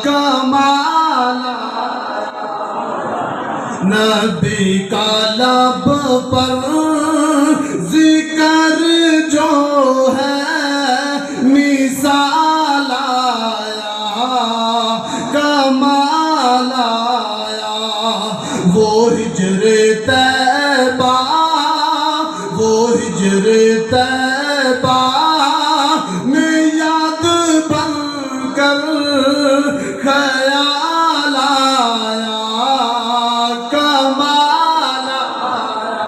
کمال نبی کا لب پر ذکر جو ہے مثال آیا کمال آیا وہ ہجر طیبہ وہ ہجر طیبہ میں یاد بن کر خیال آیا کمال آیا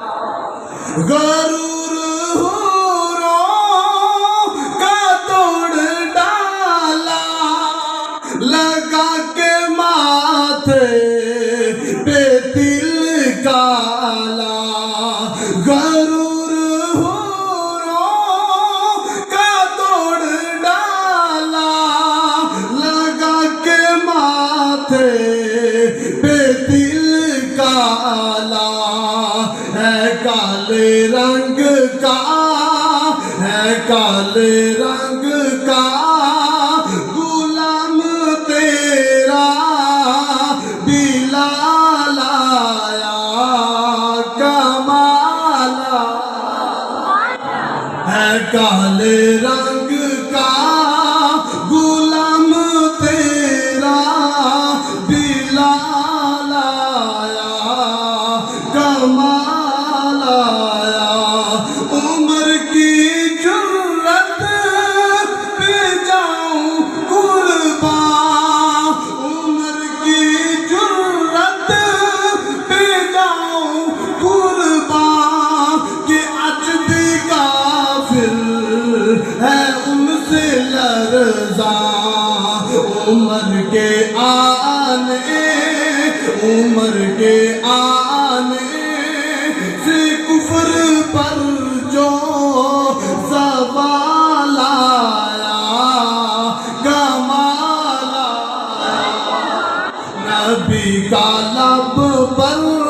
غرور حوروں کا توڑ ڈالا لگا کے ماتھے پہ تل کالا غرور حوروں کا توڑ ڈالا لگا کے ماتھے پہ تل کالا ہے کالے رنگ کا ہے کالے رنگ کا غلام تیرا بلال آیا کمال ہے کالے رنگ کا غلام تیرا بلال آیا کمال آیا عمر کی جرت پہ جاؤں قربان عمر کی جرت پہ جاؤں قربان کہ عجبی کافر ہے ان سے لرزاں عمر کے آنے سے کفر پر جو زوال آیا کمال آیا نبی کا لب پر